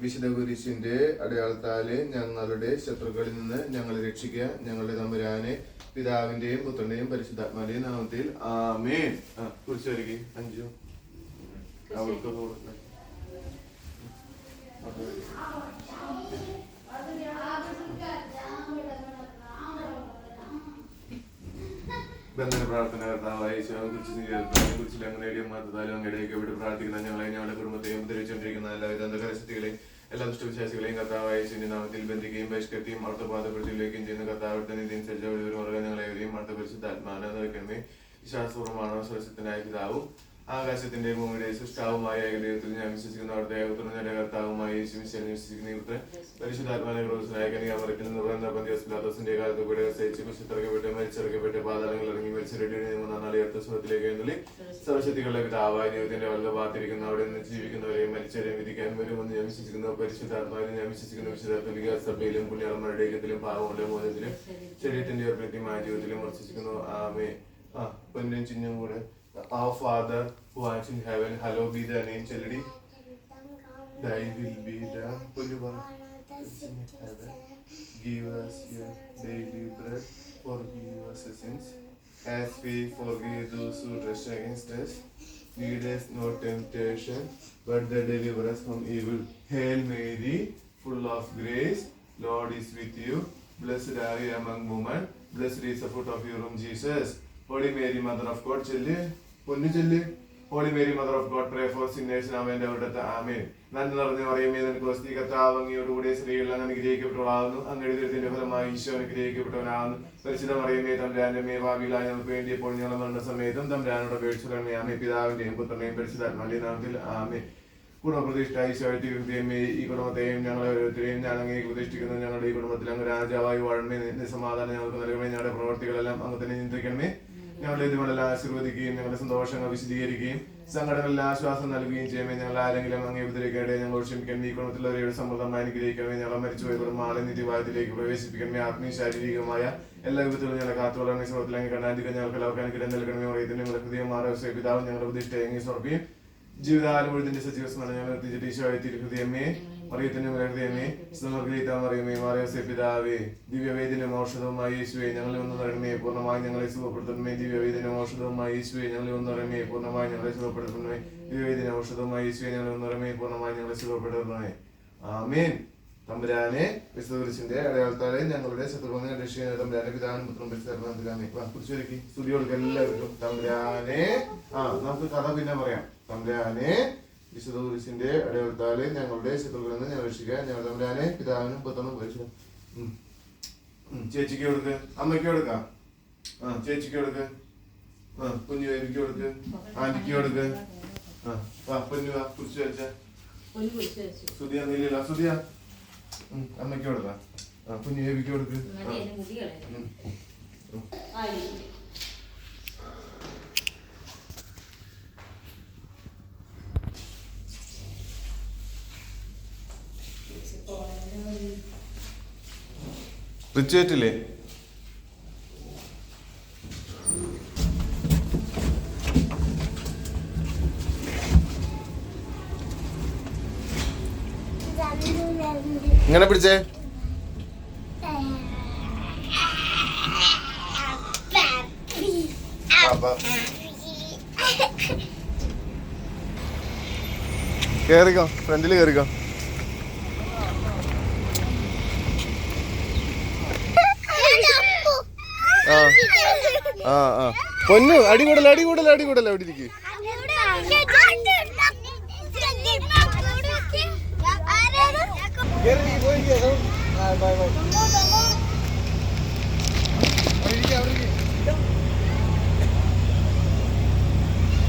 വിശുദ്ധ കുരിശിന്റെ അടയാളത്താല് ഞങ്ങളുടെ ശത്രുക്കളിൽ നിന്ന് ഞങ്ങളെ രക്ഷിക്കുക. ഞങ്ങളുടെ തമ്പുരാനെ, പിതാവിന്റെയും പുത്രന്റെയും പരിശുദ്ധാത്മാവിന്റെയും നാമത്തിൽ ആമേൻ. കുറിച്ച് വരിക 5 അവർക്ക് ബന്ധന പ്രാർത്ഥന കർത്താവായ കുറിച്ച് അങ്ങനെ മാതാലും അങ്ങനെയൊക്കെ ഇവിടെ പ്രാർത്ഥിക്കുന്ന ഞങ്ങളെ ഞങ്ങളുടെ കുടുംബത്തെയും ഉപദ്രവിച്ചുകൊണ്ടിരിക്കുന്ന എല്ലാവിധ അന്ധകരശക്തികളെയും എല്ലാ ദുഷ്ടവിശ്വാസികളെയും കർത്താവായ യേശുവിന്റെ നാമത്തിൽ ബന്ധിക്കുകയും ബഹിഷ്കരിക്കുകയും അർത്ഥപാതപ്പെടുത്തിയിലേക്കും ചെയ്യുന്ന കർത്താവിന്റെ നീതിയനുസരിച്ച് ഒരു മൃഗങ്ങളെയും അർത്ഥ പരിശുദ്ധാത്മാനെ നിറയ്ക്കണമേ. വിശ്വാസപൂർവ്വമാണോ സുരക്ഷിതനായ പിതാവും ആകാശത്തിന്റെ ഭൂമിയുടെ സൃഷ്ടാവുമായ ഏകദൈവത്തിൽ ഞാൻ വിശ്വസിക്കുന്ന അവിടുത്തെ ഉത്തരങ്ങളുടെ കർത്താവുമായ യേശുവിനെ വിശ്വസിക്കുന്ന ഇവിടുത്തെ പരിശുദ്ധാത്മാനെ ക്രോസിനായകനിയാമറയ്ക്കുന്ന നിർവഹണ പന്തിയോസിന്റെ കാലത്ത് കൂടെ സഹിച്ച് കുശിത്തിറക്കപ്പെട്ട് മരിച്ചിറക്കപ്പെട്ട് പാതാളങ്ങൾ ഇറങ്ങി മരിച്ചിരട്ടി 3 നാളെ അടുത്ത സുഖത്തിലേക്ക് എഴുന്നള്ളി സർവശക്തികളുടെ പിതാവായ ദൈവത്തിന്റെ വല്ല ഭാഗത്തിരിക്കുന്ന അവിടെ നിന്ന് ജീവിക്കുന്നവരെയും മരിച്ചവരെയും വിധിക്കാൻ വരുമെന്ന് ഞാൻ വിശ്വസിക്കുന്നു. പരിശുദ്ധാത്മാവിനെ ഞാൻ വിശ്വസിക്കുന്ന വിശുദ്ധ സഭയിലും പുണ്യാളന്മാരുടെ ഐക്യത്തിലും പാവങ്ങളുടെ മോചനത്തിലും ശരീരത്തിന്റെ പ്രത്യമായ ജീവിതത്തിലും വിശ്വസിക്കുന്നു. ആമേ. പൊന്നും ചിഹ്നം കൂടെ Our Father who art in heaven, hallowed be thy name. Children, thy will be done. In heaven, give us your daily bread. Forgive us our sins, as we forgive those who trespass against us. Lead us not temptation, but deliver us from evil. Hail Mary, full of grace, Lord is with you. Blessed are you among women. Blessed is the fruit of your womb, Jesus. Holy Mary, Mother of God, children. Holy Mary, Mother of God, pray for sinners now and ever at Amen. നന്ദി നിറഞ്ഞ മറിയമേ, നിനക്ക് വസ്തി കർത്താവ് അങ്ങയോടുകൂടെ സ്ത്രീകൾ അങ്ങ് അനുഗ്രഹിക്കപ്പെട്ടവളാകുന്നു. അങ്ങയുടെ ദൈവത്തിന്റെ ഫലമായി ഈശോ അനുഗ്രഹിക്കപ്പെട്ടവനാകുന്നു. പരിശുദ്ധ മറിയമേ, തമ്പുരാന്റെ അമ്മേ, ഭാവിയിലായി ഞങ്ങൾക്ക് വേണ്ടി ഇപ്പോൾ ഞങ്ങളുടെ മരണസമയത്തും തമ്പുരാനോട് അപേക്ഷിക്കണമേ. ആമേൻ. പിതാവിന്റെയും പുത്രന്റെയും പരിശുദ്ധാത്മാവിന്റെയും നാമത്തിൽ ആമേൻ. കുടുംബപ്രതിഷ്ഠ ഈശോയെ ഈ കുടുംബത്തെയും ഞങ്ങളെ ഓരോരുത്തരെയും ഞാൻ അങ്ങേക്ക് പ്രതിഷ്ഠിക്കുന്നു. ഞങ്ങളുടെ ഈ കുടുംബത്തിൽ അങ്ങ് രാജാവായി വാഴണമേ. നിന്റെ സമാധാനം ഞങ്ങൾക്ക് നൽകണമേ. ഞങ്ങളുടെ പ്രവർത്തികളെല്ലാം അങ്ങ് തന്നെ നിയന്ത്രിക്കണമേ. ഞങ്ങളുടെ ഇതുമെല്ലാം ആശീർവദിക്കുകയും ഞങ്ങളുടെ സന്തോഷങ്ങൾ വിശദീകരിക്കുകയും സങ്കടങ്ങളെല്ലാം ആശ്വാസം നൽകുകയും ചെയ്യുമേ. ഞങ്ങൾ ആരെങ്കിലും അങ്ങേ ഉപദ്രവിക്കേണ്ടേ ഞങ്ങൾ ക്ഷമിക്കണമേ. ഈ കുടുംബത്തിലുള്ളവരുടെ സമൃദ്ധമായി അനുഗ്രഹിക്കണമേ. ഞങ്ങളെ മരിച്ചുപോയ കുടുംബാളെ നിത്യവാദത്തിലേക്ക് പ്രവേശിപ്പിക്കണമേ. ആത്മീയ ശാരീരികമായ എല്ലാ വിധത്തിലും ഞങ്ങളെ കാത്തുകൊള്ളണമേ. സ്വർഗത്തിൽ അങ്ങ് കണ്ടാധികം ഞങ്ങൾക്ക് എല്ലാവർക്കും അനുഗ്രഹം നൽകണമേ. പറയത്തിന് ഞങ്ങളുടെ ഹൃദയം മാറവസേ പിതാവ് ഞങ്ങളുടെ പ്രതിഷ്ഠ എങ്ങനെ സമർപ്പിക്കും. ജീവിതകാലം മുഴുവൻ സജീവസ്മരണ ഞങ്ങൾ എത്തിച്ചിട്ട് ഈശോയെ തിരുഹൃദയമേ, മറിയത്തിന്റെ ഹൃദയമേ, മറിയമേ, മാറിയോസേ പിതാവേ, ദിവ്യവേദിനും ഔഷധവുമായി യേശുവേ ഞങ്ങളിൽ ഒന്ന് നിറയണമേ. പൂർണ്ണമായി ഞങ്ങളെ സുഖപ്പെടുത്തണമേ. ദിവ്യവേദിനും ഔഷധവുമായി യേശുവേ ഞങ്ങളിൽ ഒന്ന് നിറയണമേ. പൂർണ്ണമായി ഞങ്ങളെ സുഖപ്പെടുത്തണമേ. ദിവ്യവേദിനും ഔഷധവുമായി യേശുവേ ഞങ്ങളിൽ ഒന്ന് നിറയണമേ. പൂർണ്ണമായി ഞങ്ങളെ സുഖപ്പെടുത്തണമേ. ആമേൻ. തമ്പുരാനെ, വിശുദ്ധ കുരിശിന്റെ അടയാളത്താലെ ഞങ്ങളുടെ ശത്രുക്കളെ രക്ഷിക്കുന്ന തമ്പുരാനെ, പിതാവിനും പുത്രനും പരിശുദ്ധാത്മാവിനും കുറിച്ച് സ്തുതി കൊടുക്കുക എല്ലാവർക്കും. തമ്പുരാനെ, നമുക്ക് കഥ പിന്നെ പറയാം. തമ്പുരാനെ, വിശുദ്ധ കുരിശിന്റെ അടയാളത്താലെ ഞങ്ങളുടെ ശത്രുക്കളിൽ നിന്ന് ഞങ്ങൾ രക്ഷിക്കുക. ഞങ്ങൾ തമ്പുരാനെ, പിതാവിനും പുത്രനും പരിശുദ്ധ ചേച്ചിക്ക് കൊടുക്ക്, അമ്മയ്ക്ക് കൊടുക്കാം. ചേച്ചിക്ക് കൊടുക്ക്, കുഞ്ഞു ബേബിക്ക് കൊടുക്ക്, ആന്റിക്ക് കൊടുക്ക്. പൊന്നു കുറിച്ച് വെച്ച സുതിയ നീല സുതിയ അമ്മയ്ക്ക് കൊടുക്കാം. കുഞ്ഞു ബേബിക്ക് കൊടുക്ക്. റിച്ചേറ്റില്ലേ? ഇങ്ങനെ പിടിച്ചേ. കേറിക്കോ, ഫ്രണ്ടില് കേറിക്കോ. പൊന്നു അടികൂടല അടികൂടല അടികൂടല അവിടെ ഇരിക്കും. Bye bye.